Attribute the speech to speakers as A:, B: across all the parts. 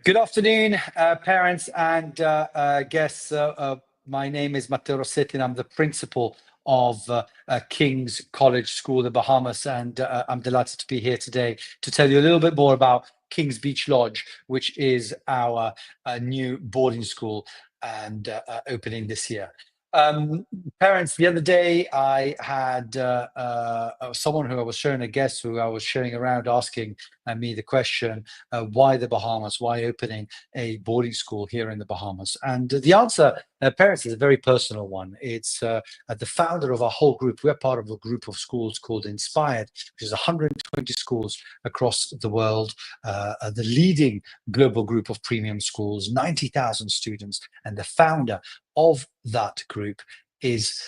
A: Good afternoon, parents and guests. My name is Matteo Rossetti, and I'm the principal of King's College School, the Bahamas, and I'm delighted to be here today to tell you a little bit more about King's Beach Lodge, which is our new boarding school and opening this year. Parents, the other day I had someone who I was showing, a guest who I was showing around, asking me the question, why the Bahamas? Why opening a boarding school here in the Bahamas? And the answer, parents, is a very personal one. It's the founder of our whole group. We're part of a group of schools called Inspired, which is 120 schools across the world, the leading global group of premium schools, 90,000 students, and the founder of that group is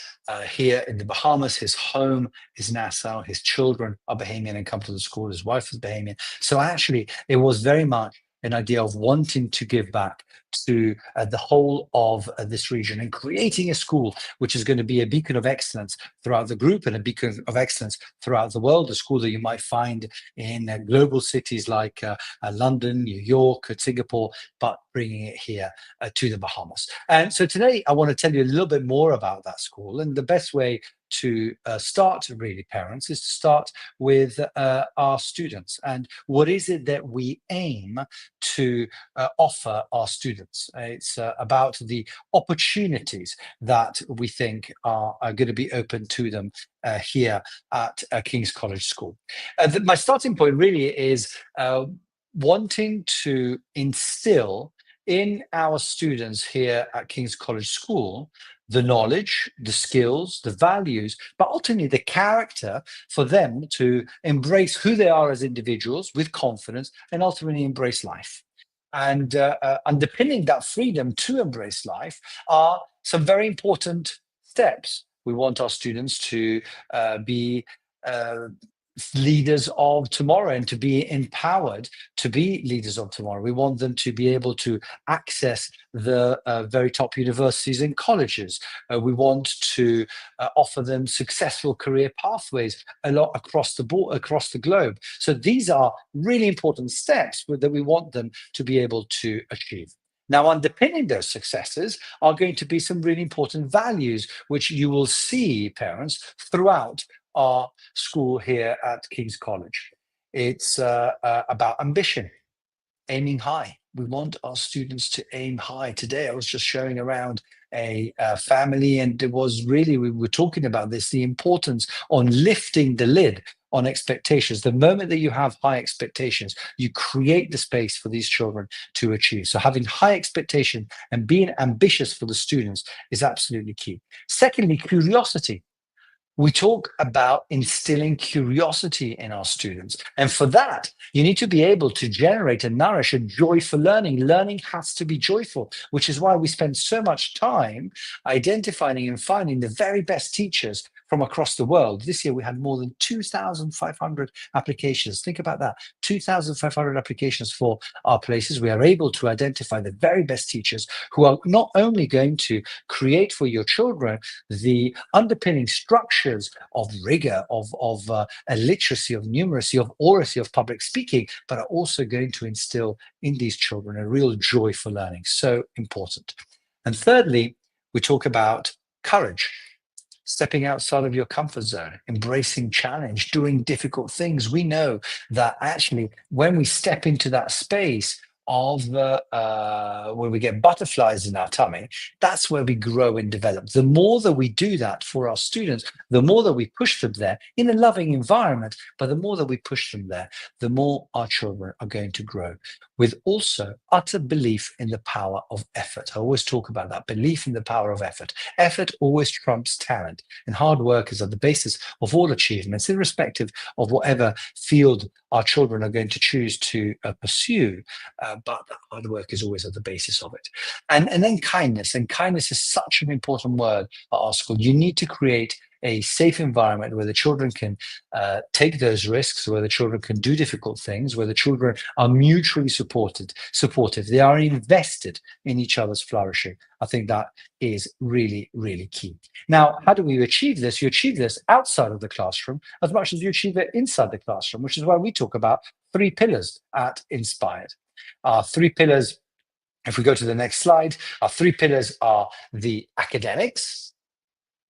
A: here in the Bahamas. His home is Nassau. His children are Bahamian and come to the school. His wife is Bahamian. So actually, it was very much an idea of wanting to give back to the whole of this region and creating a school which is going to be a beacon of excellence throughout the group and a beacon of excellence throughout the world, a school that you might find in global cities like London, New York, Singapore, but bringing it here to the Bahamas. And so today I want to tell you a little bit more about that school, and the best way to start, really, parents, is to start with our students and what is it that we aim to offer our students. It's about the opportunities that we think are going to be open to them here at King's College School. My starting point really is wanting to instill in our students here at King's College School the knowledge, the skills, the values, but ultimately the character for them to embrace who they are as individuals with confidence and ultimately embrace life. And underpinning that freedom to embrace life are some very important steps. We want our students to be leaders of tomorrow and to be empowered to be leaders of tomorrow. We want them to be able to access the very top universities and colleges. We want to offer them successful career pathways a lot across the board, across the globe. So these are really important steps that we want them to be able to achieve. Now, underpinning those successes are going to be some really important values, which you will see, parents, throughout our school here at King's College. It's about ambition, aiming high. We want our students to aim high. Today, I was just showing around a family, and it was really, we were talking about this, the importance on lifting the lid on expectations. The moment that you have high expectations, you create the space for these children to achieve. So having high expectation and being ambitious for the students is absolutely key. Secondly, curiosity. We talk about instilling curiosity in our students. And for that, you need to be able to generate and nourish a joy for learning. Learning has to be joyful, which is why we spend so much time identifying and finding the very best teachers from across the world. This year, we had more than 2,500 applications. Think about that, 2,500 applications for our places. We are able to identify the very best teachers who are not only going to create for your children the underpinning structures of rigor, of literacy, of numeracy, of oracy, of public speaking, but are also going to instill in these children a real joy for learning. So important. And thirdly, we talk about courage. Stepping outside of your comfort zone, embracing challenge, doing difficult things. We know that actually when we step into that space of when we get butterflies in our tummy, that's where we grow and develop. The more that we do that for our students, the more that we push them there in a loving environment, but the more that we push them there, the more our children are going to grow, with also utter belief in the power of effort. I always talk about that, belief in the power of effort. Effort always trumps talent, and hard work is at the basis of all achievements, irrespective of whatever field our children are going to choose to pursue. But hard work is always at the basis of it. And then kindness. And kindness is such an important word at our school. You need to create a safe environment where the children can take those risks, where the children can do difficult things, where the children are mutually supportive. They are invested in each other's flourishing. I think that is really, really key. Now, how do we achieve this? You achieve this outside of the classroom as much as you achieve it inside the classroom, which is why we talk about 3 pillars at Inspired. Our three pillars, if we go to the next slide, our three pillars are the academics,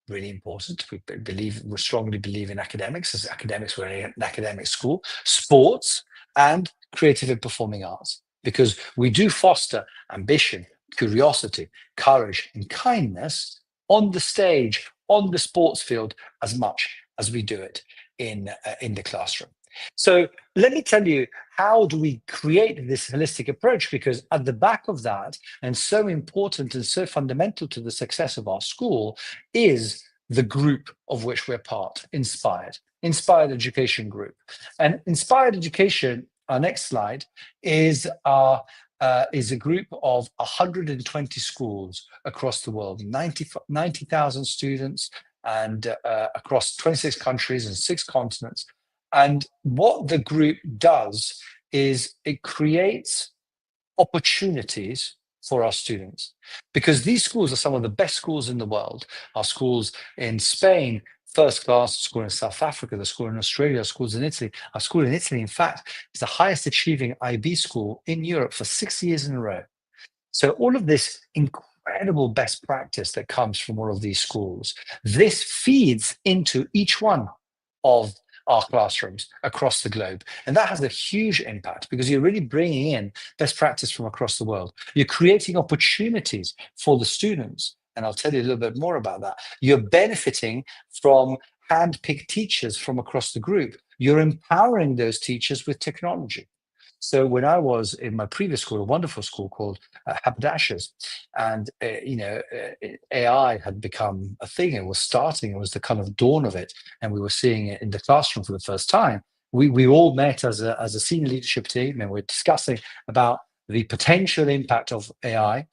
A: really important. We strongly believe in academics, as academics, we're an academic school, sports, and creative and performing arts, because we do foster ambition, curiosity, courage, and kindness on the stage, on the sports field, as much as we do it in the classroom. So let me tell you, how do we create this holistic approach? Because at the back of that, and so important and so fundamental to the success of our school, is the group of which we're part, Inspired Education Group. And Inspired Education, our next slide, is a group of 120 schools across the world, 90,000 students, and across 26 countries and 6 continents. And what the group does is it creates opportunities for our students, because these schools are some of the best schools in the world. Our schools in Spain, first class, school in South Africa, the school in Australia, schools in Italy. Our school in Italy, in fact, is the highest achieving IB school in Europe for 6 years in a row. So all of this incredible best practice that comes from all of these schools, this feeds into each one of our classrooms across the globe. And that has a huge impact, because you're really bringing in best practice from across the world. You're creating opportunities for the students. And I'll tell you a little bit more about that. You're benefiting from hand-picked teachers from across the group. You're empowering those teachers with technology. So when I was in my previous school, a wonderful school called Haberdashers, and AI had become a thing. It was starting. It was the kind of dawn of it, and we were seeing it in the classroom for the first time. We all met as a senior leadership team, and we're discussing about the potential impact of AI,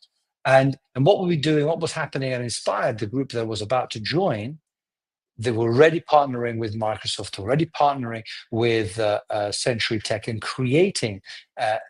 A: and what were we doing? What was happening at Inspired, the group that was about to join. They were already partnering with Microsoft, already partnering with Century Tech, and creating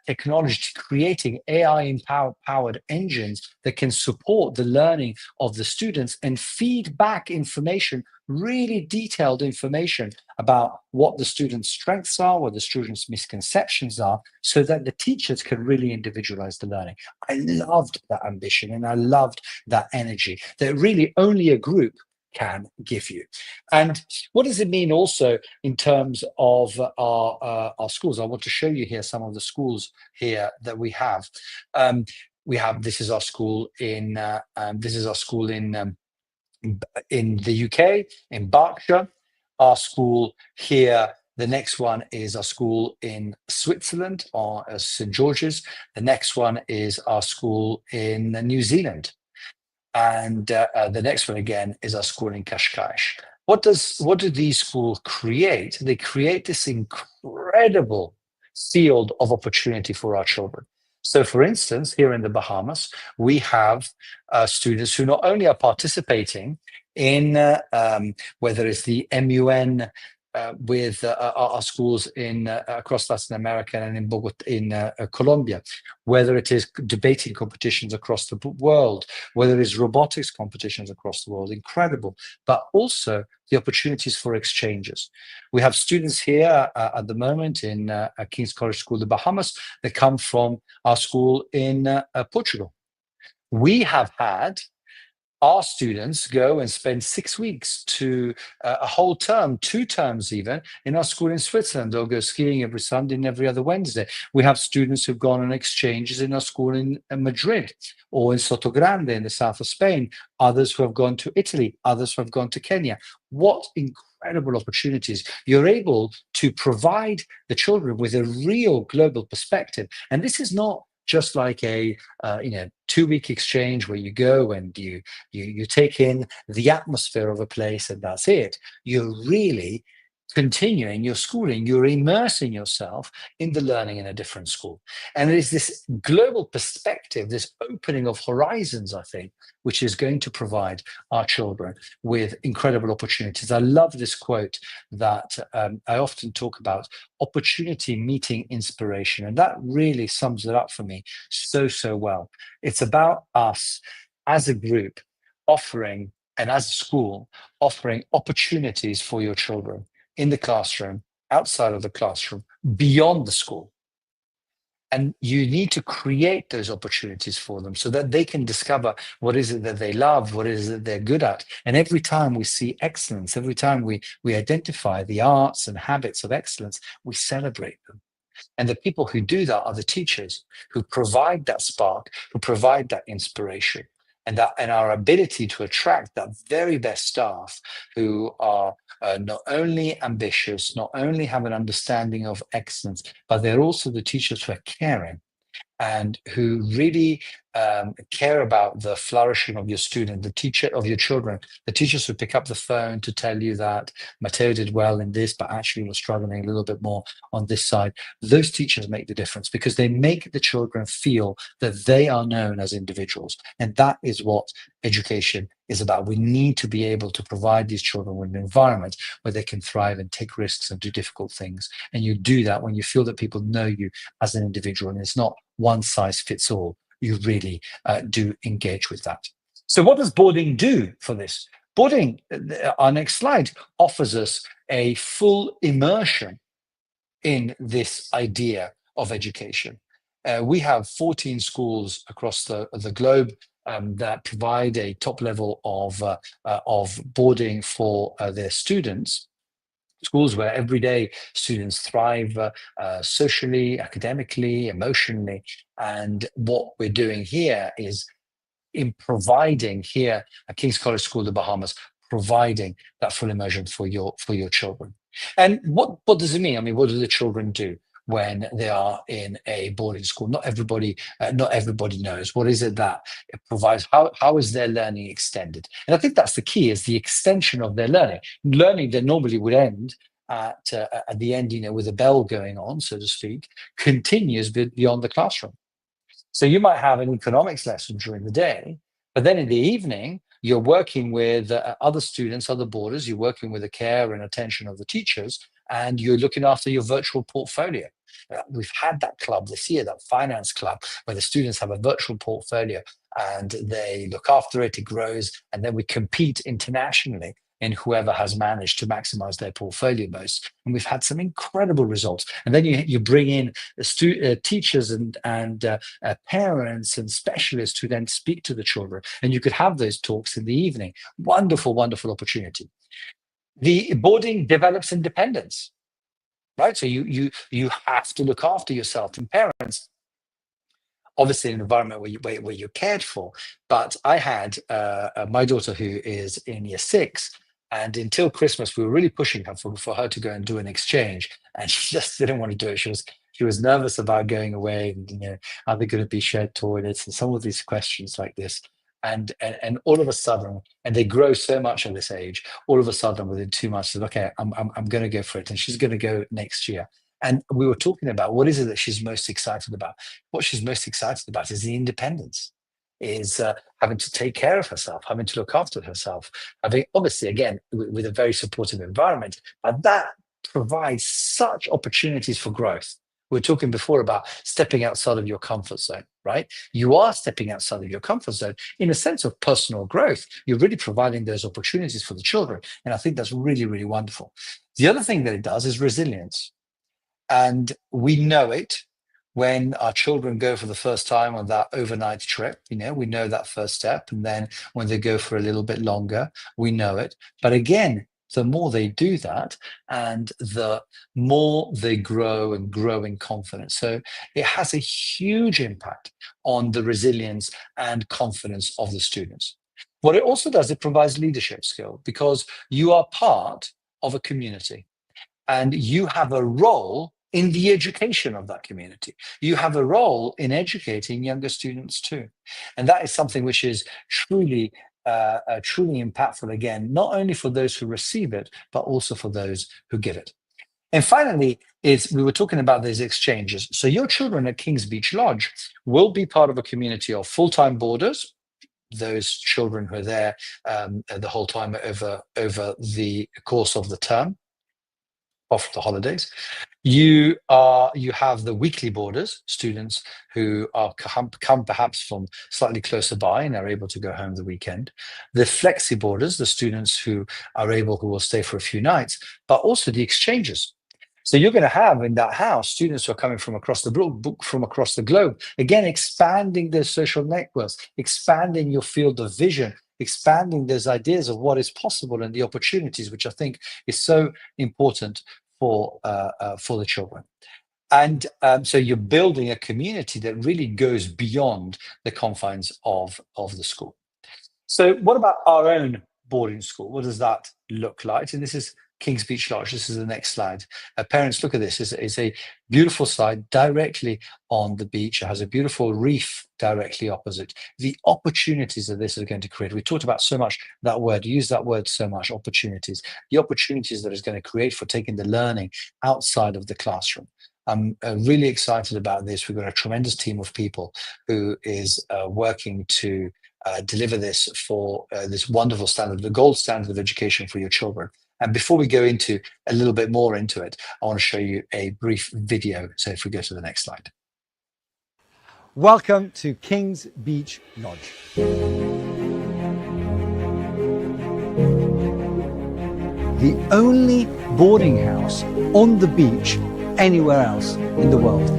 A: technology, creating AI-powered engines that can support the learning of the students and feed back information, really detailed information about what the students' strengths are, what the students' misconceptions are, so that the teachers can really individualize the learning. I loved that ambition, and I loved that energy that really only a group can give you. And what does it mean also in terms of our schools? I want to show you here some of the schools here that we have. This is our school in the UK, in Berkshire. Our school here. The next one is our school in Switzerland, or St George's. The next one is our school in New Zealand. And the next one again is our school in Cascais. What do these schools create? They create this incredible field of opportunity for our children. So, for instance, here in the Bahamas, we have students who not only are participating in whether it's the MUN with our schools in across Latin America and in Bogota, in Colombia, whether it is debating competitions across the world, whether it's robotics competitions across the world, incredible, but also the opportunities for exchanges. We have students here at the moment in King's College School, the Bahamas, that come from our school in Portugal. We have had our students go and spend 6 weeks to a whole term, 2 terms even, in our school in Switzerland. They'll go skiing every Sunday and every other Wednesday. We have students who've gone on exchanges in our school in Madrid or in Sotogrande in the south of Spain, others who have gone to Italy, others who have gone to Kenya. What incredible opportunities. You're able to provide the children with a real global perspective. And this is not just like a 2-week exchange where you go and you take in the atmosphere of a place and that's it. You're really continuing your schooling. You're immersing yourself in the learning in a different school. And it is this global perspective, this opening of horizons, I think, which is going to provide our children with incredible opportunities. I love this quote that I often talk about: opportunity meeting inspiration. And that really sums it up for me so well. It's about us as a group offering, and as a school, offering opportunities for your children in the classroom, outside of the classroom, beyond the school. And you need to create those opportunities for them so that they can discover what is it that they love, what is it they're good at. And every time we see excellence, every time we identify the arts and habits of excellence, we celebrate them. And the people who do that are the teachers who provide that spark, who provide that inspiration, and our ability to attract that very best staff who are not only ambitious, not only have an understanding of excellence, but they're also the teachers who are caring and who really care about the flourishing of your student, the teacher of your children, the teachers who pick up the phone to tell you that Matteo did well in this, but actually was struggling a little bit more on this side. Those teachers make the difference because they make the children feel that they are known as individuals. And that is what education is about. We need to be able to provide these children with an environment where they can thrive and take risks and do difficult things. And you do that when you feel that people know you as an individual, and it's not one size fits all. You really do engage with that. So what does boarding do for this? Boarding, our next slide, offers us a full immersion in this idea of education. We have 14 schools across the globe that provide a top level of boarding for their students. Schools where everyday students thrive socially, academically, emotionally. And what we're doing here is in providing here at King's College School, the Bahamas, providing that full immersion for your children. And what does it mean? I mean, what do the children do when they are in a boarding school? Not everybody knows. What is it that it provides? How is their learning extended? And I think that's the key: is the extension of their learning. Learning that normally would end at the end, with a bell going on, so to speak, continues beyond the classroom. So you might have an economics lesson during the day, but then in the evening, you're working with other students, other boarders, you're working with the care and attention of the teachers, and you're looking after your virtual portfolio. We've had that club this year, that finance club, where the students have a virtual portfolio and they look after it, it grows, and then we compete internationally in whoever has managed to maximize their portfolio most. And we've had some incredible results. And then you bring in teachers and parents and specialists who then speak to the children, and you could have those talks in the evening. Wonderful, wonderful opportunity. The boarding develops independence, right? So you have to look after yourself, and parents, obviously in an environment where you're cared for. But I had my daughter who is in year 6, and until Christmas we were really pushing her for her to go and do an exchange, and she just didn't want to do it. She was nervous about going away, and are there going to be shared toilets and some of these questions like this. And all of a sudden, and they grow so much at this age, all of a sudden within 2 months, she said, okay, I'm going to go for it, and she's going to go next year. And we were talking about what is it that she's most excited about. What she's most excited about is the independence, is having to take care of herself, having to look after herself, having, obviously, again, with a very supportive environment. But that provides such opportunities for growth. We were talking before about stepping outside of your comfort zone, right? You are stepping outside of your comfort zone in a sense of personal growth. You're really providing those opportunities for the children. And I think that's really, really wonderful. The other thing that it does is resilience. And we know it when our children go for the first time on that overnight trip. We know that first step. And then when they go for a little bit longer, we know it. But again, the more they do that, and the more they grow and grow in confidence. So it has a huge impact on the resilience and confidence of the students. What it also does, it provides leadership skill, because you are part of a community and you have a role in the education of that community. You have a role in educating younger students too. And that is something which is truly impactful, again, not only for those who receive it, but also for those who give it. And finally, we were talking about these exchanges. So your children at Kings Beach Lodge will be part of a community of full-time boarders, those children who are there the whole time over the course of the term, off the holidays. You have the weekly boarders, students who are come perhaps from slightly closer by and are able to go home the weekend. The flexi boarders, the students who will stay for a few nights, but also the exchanges. So you're going to have in that house students who are coming from across the from across the globe. Again, expanding their social networks, expanding your field of vision, expanding those ideas of what is possible and the opportunities, which I think is so important for the children. And so you're building a community that really goes beyond the confines of the school. So what about our own boarding school? What does that look like? And this is Kings Beach Lodge. This is the next slide. Parents, look at this. It's a beautiful slide directly on the beach. It has a beautiful reef directly opposite. The opportunities that this is going to create. We talked about so much that word, use that word so much, opportunities. The opportunities that it's going to create for taking the learning outside of the classroom. I'm really excited about this. We've got a tremendous team of people who is working to deliver this for this wonderful standard, the gold standard of education for your children. And before we go into a little bit more into it, I want to show you a brief video. So if we go to the next slide.
B: Welcome to Kings Beach Lodge. The only boarding house on the beach anywhere else in the world.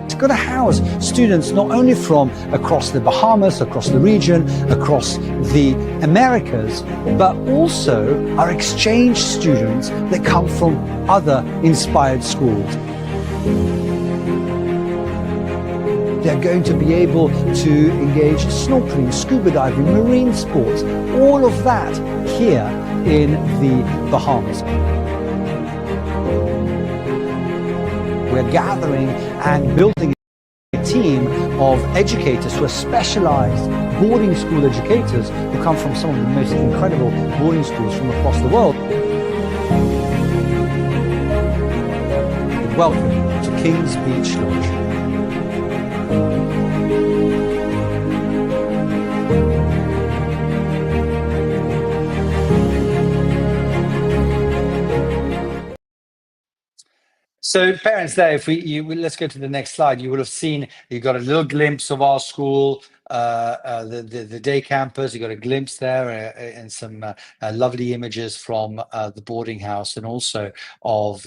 B: It's going to house students not only from across the Bahamas, across the region, across the Americas, but also our exchange students that come from other inspired schools. They're going to be able to engage snorkeling, scuba diving, marine sports, all of that here in the Bahamas. We're gathering and building a team of educators who are specialized boarding school educators who come from some of the most incredible boarding schools from across the world. Welcome to Kings Beach Lodge.
A: So parents there, if let's go to the next slide, you will have seen, you got a little glimpse of our school, the day campus, you got a glimpse there and some lovely images from the boarding house and also of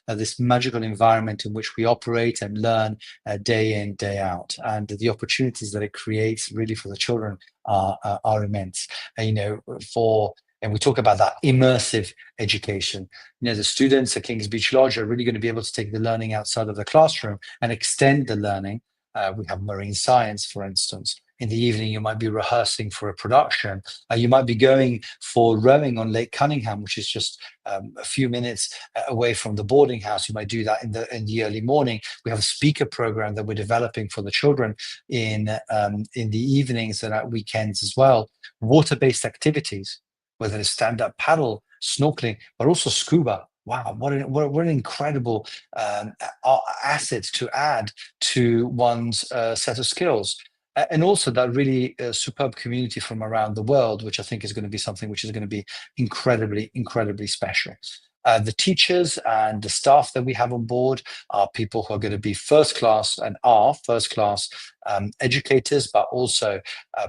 A: this magical environment in which we operate and learn day in, day out. And the opportunities that it creates really for the children are immense. And we talk about that immersive education. The students at Kings Beach Lodge are really going to be able to take the learning outside of the classroom and extend the learning. We have marine science, for instance. In the evening, you might be rehearsing for a production. You might be going for rowing on Lake Cunningham, which is just a few minutes away from the boarding house. You might do that in the early morning. We have a speaker program that we're developing for the children in the evenings and at weekends as well. Water-based activities, whether it's stand-up paddle, snorkeling, but also scuba. Wow, what an incredible asset to add to one's set of skills. And also that really superb community from around the world, which I think is going to be something which is going to be incredibly, incredibly special. The teachers and the staff that we have on board are people who are going to be first class and are first class educators, but also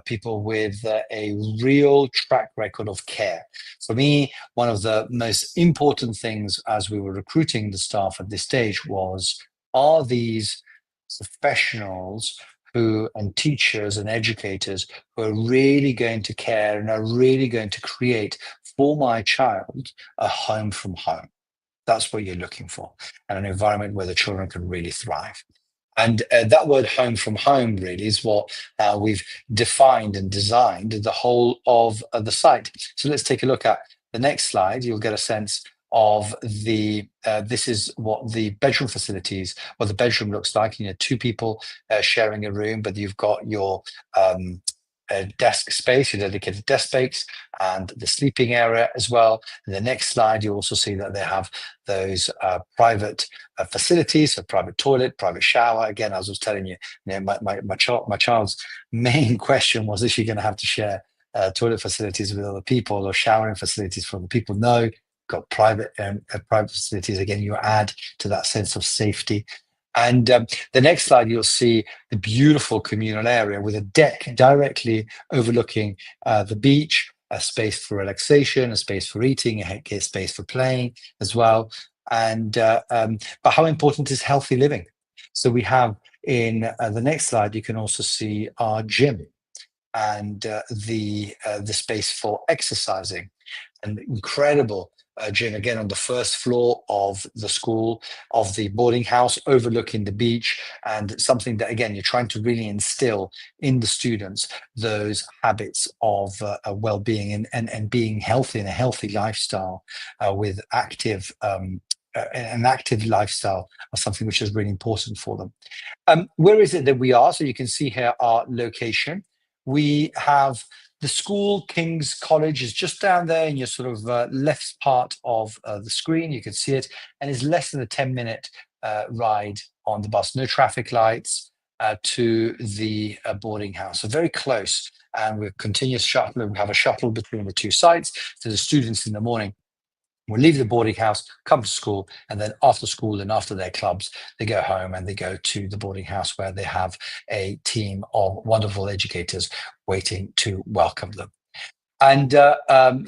A: people with a real track record of care. For me, one of the most important things as we were recruiting the staff at this stage was, are these professionals and teachers and educators who are really going to care and are really going to create for my child a home from home? That's what you're looking for, and an environment where the children can really thrive. And that word home from home really is what we've defined and designed the whole of the site. So let's take a look at the next slide. You'll get a sense of this is what the bedroom facilities, what the bedroom looks like. Two people sharing a room, but you've got your desk space, your dedicated desk space, and the sleeping area as well. In the next slide, you also see that they have those private facilities, a private toilet, private shower. Again, as I was telling you, my child's main question was, is she going to have to share toilet facilities with other people or showering facilities for other people? No, got private facilities. Again, you add to that sense of safety. And the next slide, you'll see the beautiful communal area with a deck directly overlooking the beach, a space for relaxation, a space for eating, a space for playing as well. But how important is healthy living? So we have in the next slide, you can also see our gym and the space for exercising. An incredible gym again on the first floor of the school, of the boarding house, overlooking the beach, and something that again you're trying to really instill in the students those habits of well-being and being healthy and a healthy lifestyle with active. An active lifestyle or something which is really important for them. Where is it that we are? So you can see here our location. We have the school, King's College, is just down there in your sort of left part of the screen. You can see it, and it's less than a 10-minute ride on the bus. No traffic lights to the boarding house. So very close. And we're continuous shuttle. We have a shuttle between the two sites. So the students in the morning will leave the boarding house, come to school, and then after school and after their clubs, they go home and they go to the boarding house where they have a team of wonderful educators waiting to welcome them. And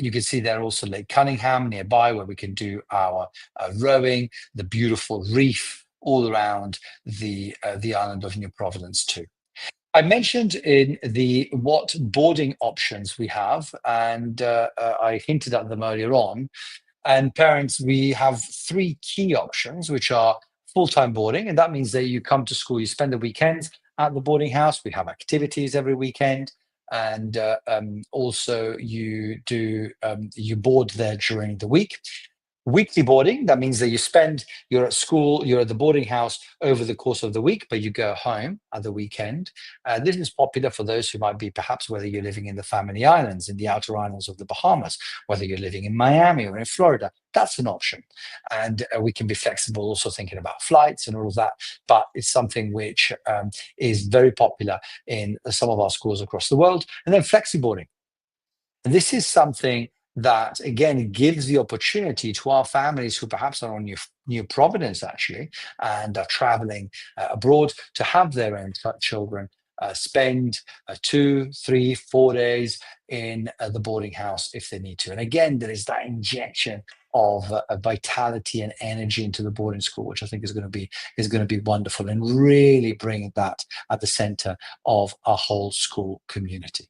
A: you can see there also Lake Cunningham nearby where we can do our rowing, the beautiful reef all around the island of New Providence too. I mentioned in the what boarding options we have, and I hinted at them earlier on. And parents, we have three key options, which are full-time boarding. And that means that you come to school, you spend the weekends at the boarding house. We have activities every weekend. And also you do, you board there during the week. Weekly boarding, that means that you're at school, you're at the boarding house over the course of the week, but you go home at the weekend. This is popular for those who might be perhaps whether you're living in the Family Islands, in the outer islands of the Bahamas, whether you're living in Miami or in Florida. That's an option. And we can be flexible, also thinking about flights and all of that. But it's something which is very popular in some of our schools across the world. And then flexi boarding. This is something that again gives the opportunity to our families who perhaps are on New Providence actually and are traveling abroad to have their own children spend 2, 3, 4 days in the boarding house if they need to. And again, there is that injection of vitality and energy into the boarding school, which I think is going to be wonderful and really bring that at the center of our whole school community.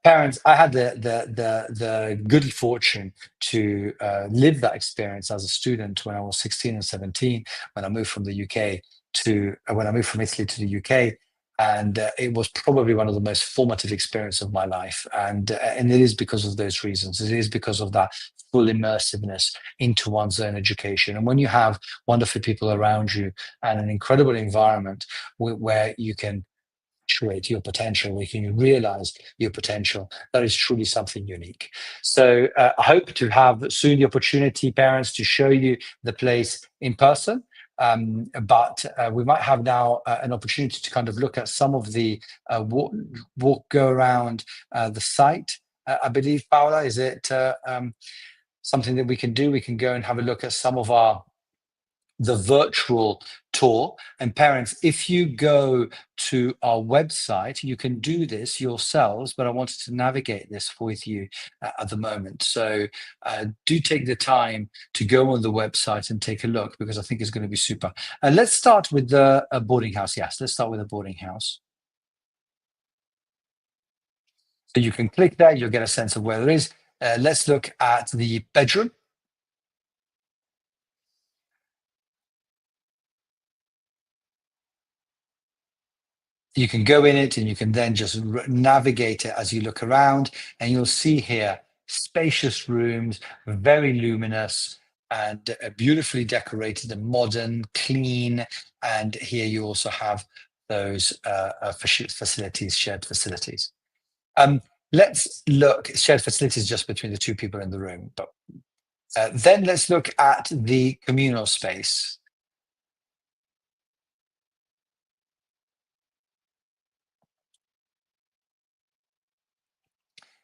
A: Parents, I had the good fortune to live that experience as a student when I was 16 and 17, when I moved from the UK to when I moved from Italy to the UK, and it was probably one of the most formative experiences of my life, and it is because of those reasons. It is because of that full immersiveness into one's own education, and when you have wonderful people around you and an incredible environment where you can create your potential, where you can realize your potential. That is truly something unique. So I hope to have soon the opportunity, parents, to show you the place in person. But we might have now an opportunity to kind of look at some of the go around the site. I believe, Paola, is it something that we can do? We can go and have a look at some of the virtual tour. And parents, if you go to our website, you can do this yourselves, but I wanted to navigate this with you at the moment. So do take the time to go on the website and take a look, because I think it's going to be super. Let's start with the boarding house. Yes, let's start with the boarding house. So you can click there, you'll get a sense of where it is. Let's look at the bedroom. You can go in it and you can then just navigate it as you look around, and you'll see here spacious rooms, very luminous and beautifully decorated and modern, clean. And here you also have those facilities, shared facilities. Let's look, shared facilities just between the two people in the room, but then let's look at the communal space.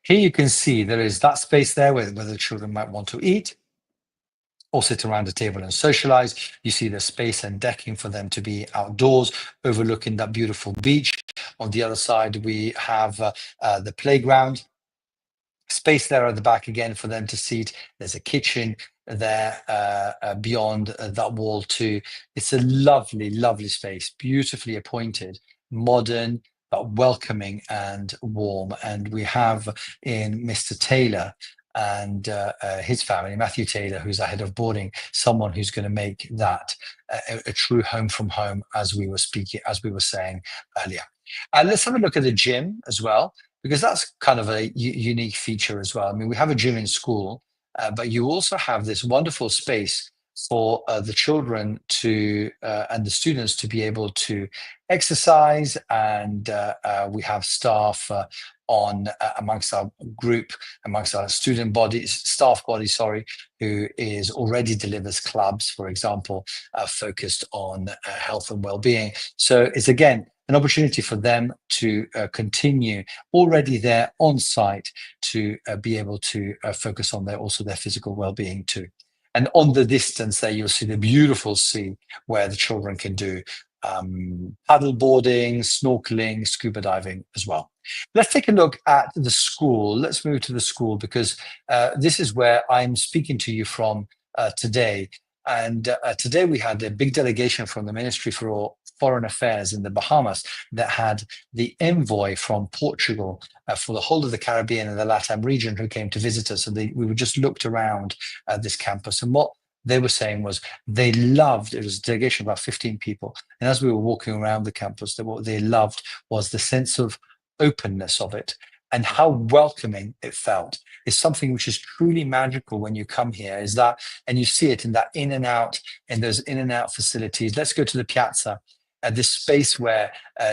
A: Here you can see there is that space there where the children might want to eat or sit around a table and socialize. You see the space and decking for them to be outdoors, overlooking that beautiful beach. On the other side, we have the playground. Space there at the back again for them to sit. There's a kitchen. there beyond that wall too. It's a lovely, lovely space, beautifully appointed, modern, but welcoming and warm. And we have in Mr. Taylor and his family, Matthew Taylor, who's our head of boarding, someone who's going to make that a true home from home, as we were saying earlier. Let's have a look at the gym as well, because that's kind of a unique feature as well. I mean, we have a gym in school, but you also have this wonderful space for the children to and the students to be able to exercise, and we have staff on amongst our group, amongst our staff body, sorry, who is already delivers clubs, for example, focused on health and well-being. So it's again an opportunity for them to continue already there on site to be able to focus on their physical well-being too. And on the distance there, you'll see the beautiful sea where the children can do paddle boarding, snorkeling, scuba diving as well. Let's take a look at the school. Let's move to the school, because this is where I'm speaking to you from today. And today we had a big delegation from the Ministry for Foreign Affairs in the Bahamas that had the envoy from Portugal for the whole of the Caribbean and the LATAM region who came to visit us. So we just looked around this campus, and what they were saying was they loved, it was a delegation of about 15 people. And as we were walking around the campus, what they loved was the sense of openness of it and how welcoming it felt. Is something which is truly magical when you come here, is that, and you see it in that in and out, in those in and out facilities. Let's go to the piazza. This space where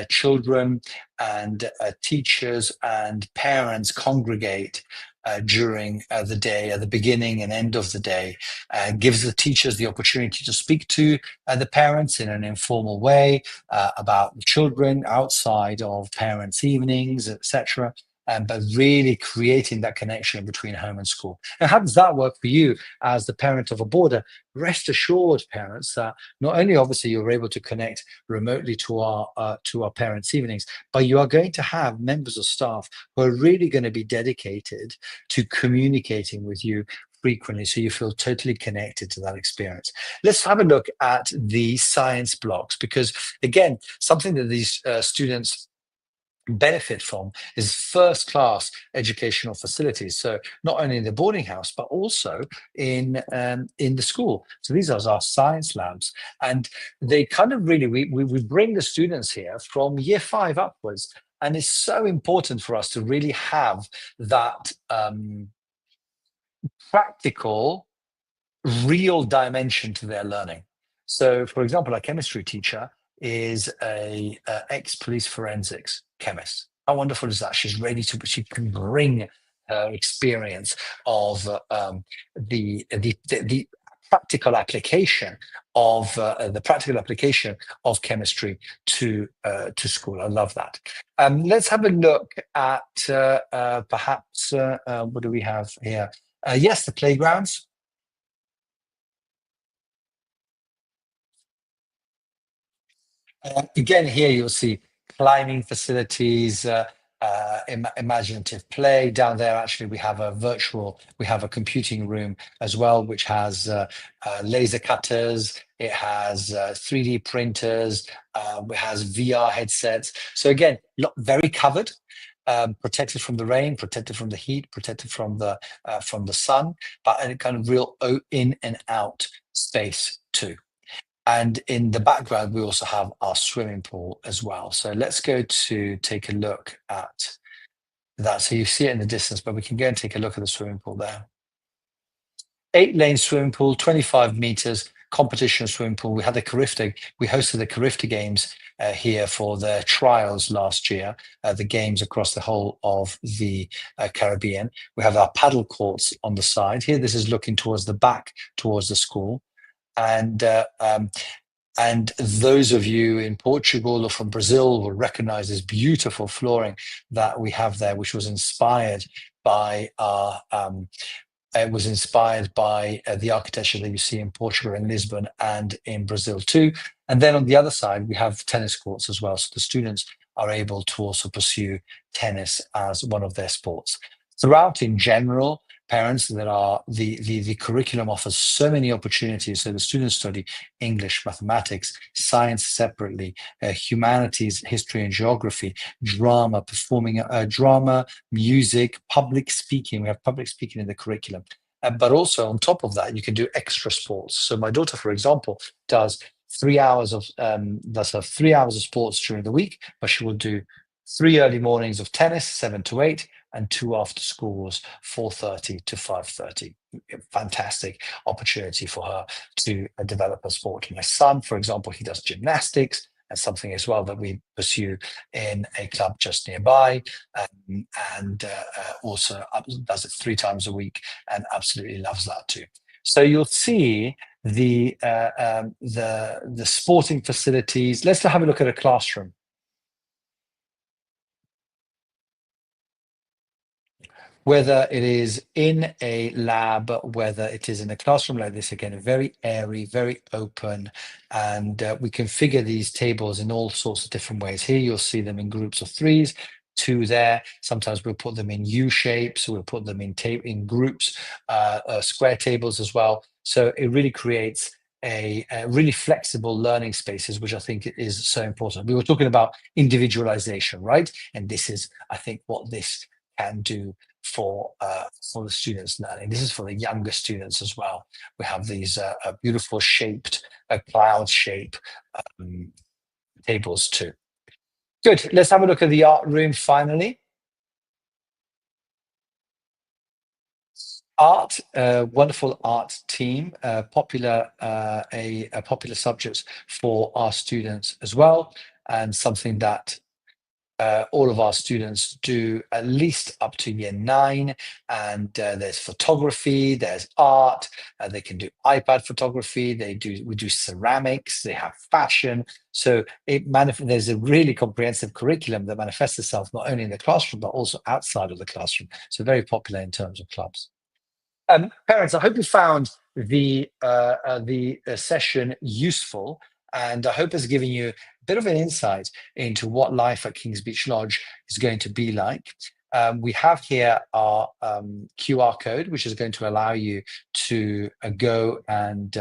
A: children and teachers and parents congregate during the day, at the beginning and end of the day, gives the teachers the opportunity to speak to the parents in an informal way about the children outside of parents' evenings, etc. But really creating that connection between home and school. And how does that work for you as the parent of a boarder? Rest assured, parents, that not only obviously you're able to connect remotely to our parents' evenings, but you are going to have members of staff who are really going to be dedicated to communicating with you frequently, so you feel totally connected to that experience. Let's have a look at the science blocks, because again, something that these students benefit from is first-class educational facilities. So not only in the boarding house, but also in the school. So these are our science labs, and they kind of really we bring the students here from year 5 upwards, and it's so important for us to really have that practical, real dimension to their learning. So, for example, our chemistry teacher is a ex-police forensics chemist. How wonderful is that? She can bring her experience of the practical application of chemistry to school. I love that. Let's have a look at perhaps what do we have here? Yes, the playgrounds. Again, here you'll see climbing facilities, imaginative play. Down there, actually, we have a computing room as well, which has laser cutters. It has 3D printers. It has VR headsets. So again, very covered. Protected from the rain, protected from the heat, protected from the sun, but a kind of real in and out space too. And in the background, we also have our swimming pool as well. So let's go to take a look at that. So you see it in the distance, but we can go and take a look at the swimming pool there. 8-lane swimming pool, 25 meters, competition swimming pool. We hosted the Carifta Games here for their trials last year, the games across the whole of the Caribbean. We have our paddle courts on the side. Here, this is looking towards the back, towards the school. And those of you in Portugal or from Brazil will recognize this beautiful flooring that we have there, which was inspired by the architecture that you see in Portugal and Lisbon and in Brazil too. And then on the other side, we have tennis courts as well. So the students are able to also pursue tennis as one of their sports. Throughout in general, Parents, there are the curriculum offers so many opportunities. So the students study English, mathematics, science separately, humanities, history and geography, drama, performing drama, music, public speaking. We have public speaking in the curriculum. But also on top of that, you can do extra sports. So my daughter, for example, does 3 hours of does have 3 hours of sports during the week, but she will do 3 early mornings of tennis, 7 to 8, and 2 after schools, 4:30 to 5:30. Fantastic opportunity for her to develop a sport. My son, for example, he does gymnastics. That's something as well that we pursue in a club just nearby, and also does it 3 times a week and absolutely loves that too. So you'll see the sporting facilities. Let's have a look at a classroom. Whether it is in a lab, whether it is in a classroom like this, again, very airy, very open, and we configure these tables in all sorts of different ways. Here you'll see them in groups of threes, two there. Sometimes we'll put them in U shapes, we'll put them in groups, square tables as well. So it really creates a really flexible learning spaces, which I think is so important. We were talking about individualization, right? And this is, I think, what this can do for the students learning. This is for the younger students as well. We have these beautiful shaped cloud shape tables too. Good. Let's have a look at the art room finally. Art, wonderful art team, popular a popular subject for our students as well, and something that all of our students do at least up to year 9. And there's photography, there's art, they can do iPad photography, we do ceramics, they have fashion. So there's a really comprehensive curriculum that manifests itself not only in the classroom but also outside of the classroom. So very popular in terms of clubs. Parents, I hope you found the session useful, and I hope it's given you a bit of an insight into what life at Kings Beach Lodge is going to be like. We have here our QR code, which is going to allow you to go and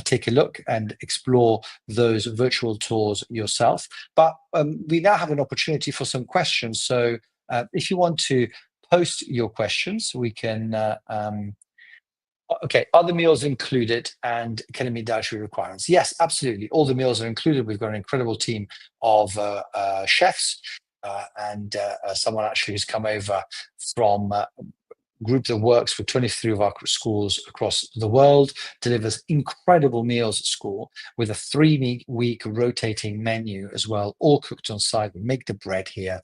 A: take a look and explore those virtual tours yourself. But we now have an opportunity for some questions. So if you want to post your questions, we can okay, are the meals included and can it meet dietary requirements? Yes, absolutely. All the meals are included. We've got an incredible team of chefs and someone actually who's come over from a group that works with 23 of our schools across the world, delivers incredible meals at school with a 3-week rotating menu as well, all cooked on site. We make the bread here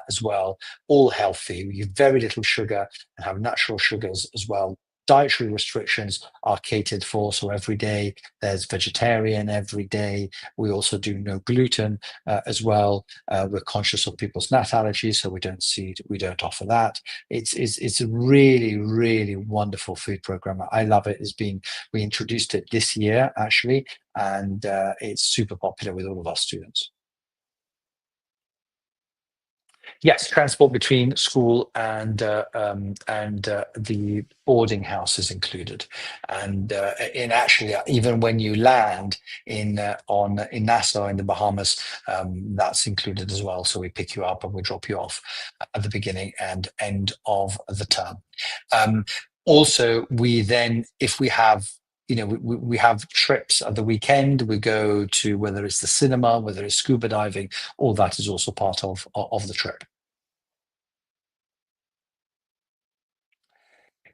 A: as well, all healthy. We use very little sugar and have natural sugars as well. Dietary restrictions are catered for. So every day there's vegetarian every day. We also do no gluten as well. We're conscious of people's nut allergies, so we don't offer that. It's a really, really wonderful food program. I love it. We introduced it this year actually, and it's super popular with all of our students. Yes, transport between school and the boarding house is included, and actually even when you land in Nassau in the Bahamas, that's included as well. So we pick you up and we drop you off at the beginning and end of the term. Also, we then, if we have we have trips at the weekend. We go to whether it's the cinema, whether it's scuba diving, all that is also part of the trip.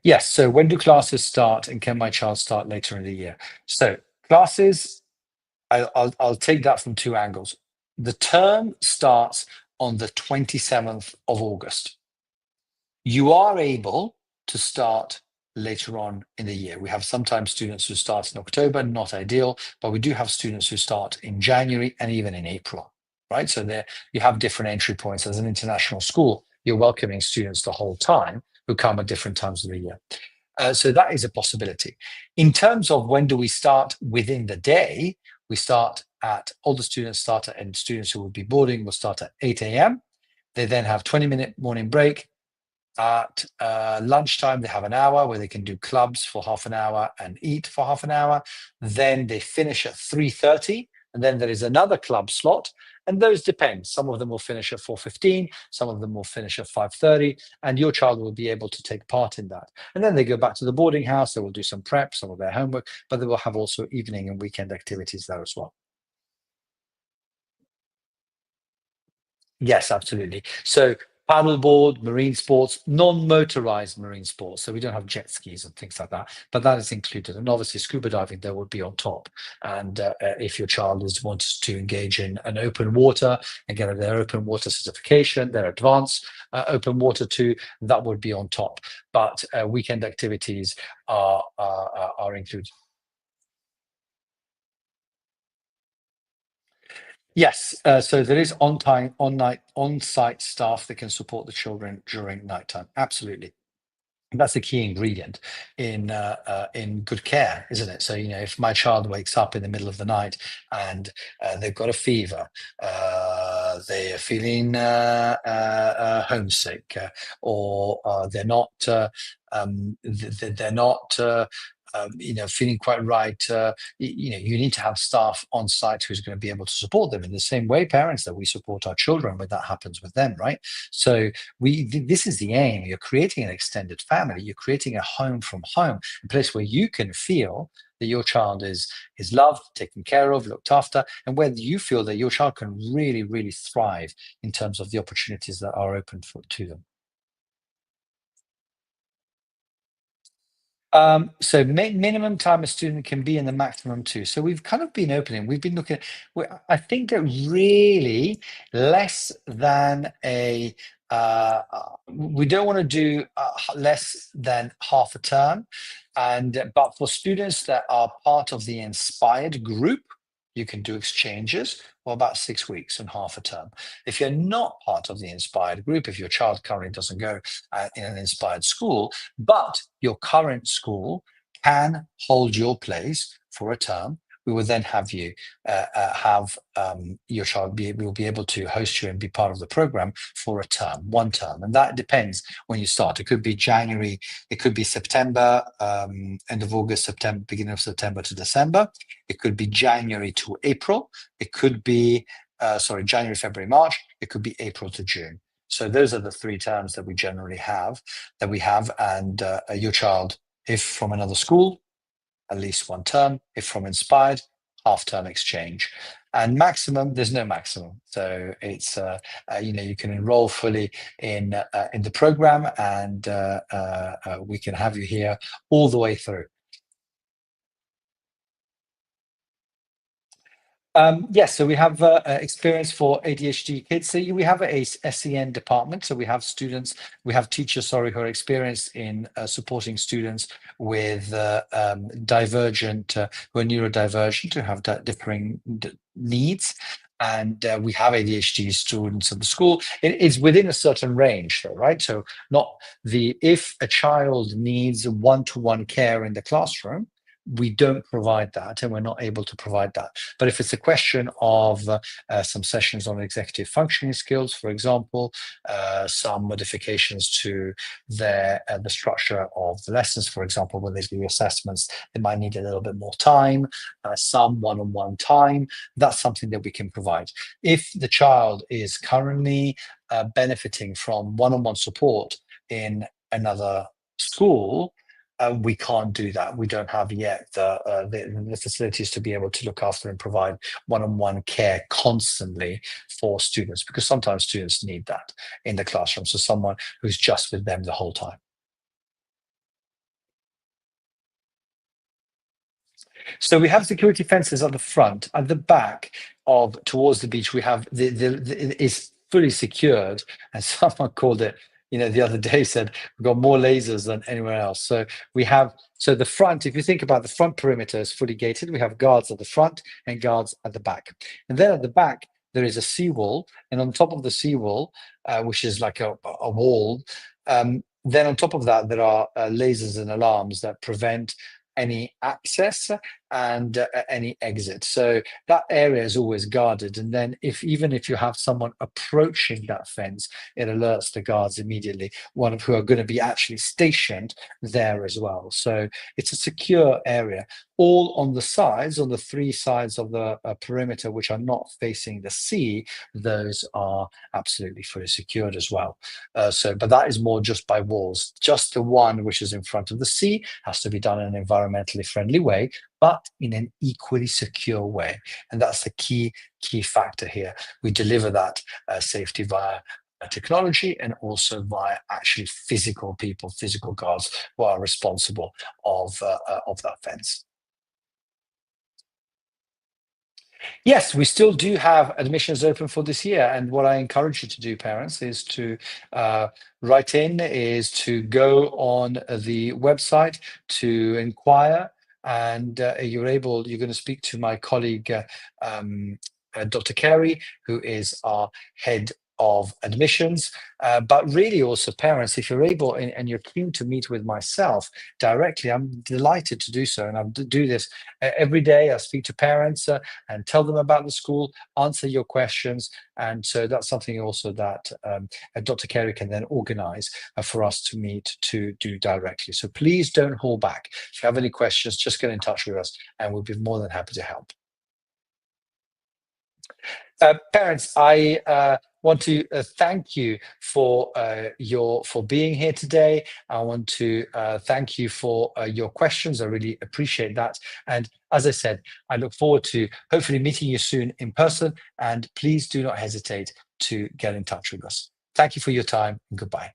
A: Yes. So when do classes start, and can my child start later in the year? So classes, I'll take that from two angles. The term starts on the 27th of August. You are able to start later on in the year. We have sometimes students who start in October, not ideal, but we do have students who start in January and even in April, right? So there you have different entry points. As an international school, you're welcoming students the whole time who come at different times of the year. So that is a possibility. In terms of when do we start within the day, we start at, all the students start at, and students who will be boarding will start at 8 a.m. They then have 20-minute morning break, At lunchtime, they have an hour where they can do clubs for half an hour and eat for half an hour. Then they finish at 3:30, and then there is another club slot. And those depend. Some of them will finish at 4:15, some of them will finish at 5:30, and your child will be able to take part in that. And then they go back to the boarding house, they will do some prep, some of their homework, but they will have also evening and weekend activities there as well. Yes, absolutely. So paddleboard, marine sports, non-motorized marine sports. So we don't have jet skis and things like that, but that is included. And obviously, scuba diving there would be on top. And if your child is wants to engage in an open water and get their open water certification, their advanced open water too, that would be on top. But weekend activities are included. Yes, so there is on-site staff that can support the children during nighttime. Absolutely. And that's the key ingredient in good care, isn't it? So, if my child wakes up in the middle of the night and they've got a fever, they are feeling homesick, or they're not they're not feeling quite right. You need to have staff on site who's going to be able to support them in the same way parents that we support our children when that happens with them, right? So this is the aim. You're creating an extended family. You're creating a home from home, a place where you can feel that your child is loved, taken care of, looked after, and where you feel that your child can really, really thrive in terms of the opportunities that are open to them. So minimum time a student can be in the maximum two. So we've kind of been opening. We've been looking at. I think that really less than a. We don't want to do less than half a term, and but for students that are part of the inspired group, you can do exchanges for about 6 weeks and half a term. If you're not part of the inspired group, if your child currently doesn't go in an inspired school, but your current school can hold your place for a term, we will then have you have your child will be able to host you and be part of the program for a term, one term. And that depends when you start. It could be January, it could be September, end of August, September, beginning of September to December. It could be January to April. It could be, January, February, March. It could be April to June. So those are the 3 terms that we generally have, and your child, if from another school, at least 1 term. If from inspired, half-term exchange. And maximum, there's no maximum. So it's you can enroll fully in the program, and we can have you here all the way through. Yes, so we have experience for ADHD kids. So we have a SEN department. So we have teachers, who are experienced in supporting students with divergent, who are neurodivergent, who have differing needs. And we have ADHD students at the school. It is within a certain range, though, right? So if a child needs one-to-one care in the classroom, we don't provide that, and we're not able to provide that. But if it's a question of some sessions on executive functioning skills, for example, some modifications to the structure of the lessons, for example, when they do assessments, they might need a little bit more time, some one-on-one time. That's something that we can provide. If the child is currently benefiting from one-on-one support in another school, we can't do that. We don't have yet the facilities to be able to look after and provide one-on-one care constantly for students, because sometimes students need that in the classroom. So someone who's just with them the whole time. So we have security fences at the front. At the back of towards the beach, we have it's fully secured, and someone called it, the other day, said we've got more lasers than anywhere else. So the front, if you think about the front perimeter, is fully gated. We have guards at the front and guards at the back. And then at the back, there is a seawall. And on top of the seawall, which is like a wall, then on top of that, there are lasers and alarms that prevent any access and any exit. So that area is always guarded. And then even if you have someone approaching that fence, it alerts the guards immediately, one of who are going to be actually stationed there as well. So it's a secure area. All on the sides, on the three sides of the perimeter, which are not facing the sea, those are absolutely fully secured as well. But that is more just by walls. Just the one which is in front of the sea has to be done in an environmentally friendly way, but in an equally secure way. And that's the key factor here. We deliver that safety via technology and also via actually physical people, physical guards who are responsible of that fence. Yes, we still do have admissions open for this year. And what I encourage you to do, parents, is to write in, is to go on the website to inquire. And you're going to speak to my colleague, Dr. Carey, who is our head of admissions, but really also parents, if you're able and you're keen to meet with myself directly, I'm delighted to do so. And I do this every day. I speak to parents and tell them about the school, answer your questions. And so that's something also that Dr. Carey can then organize for us to meet to do directly. So please don't hold back. If you have any questions, just get in touch with us and we'll be more than happy to help. Parents, I want to thank you for being here today. I want to thank you for your questions. I really appreciate that. And as I said, I look forward to hopefully meeting you soon in person. And please do not hesitate to get in touch with us. Thank you for your time and goodbye.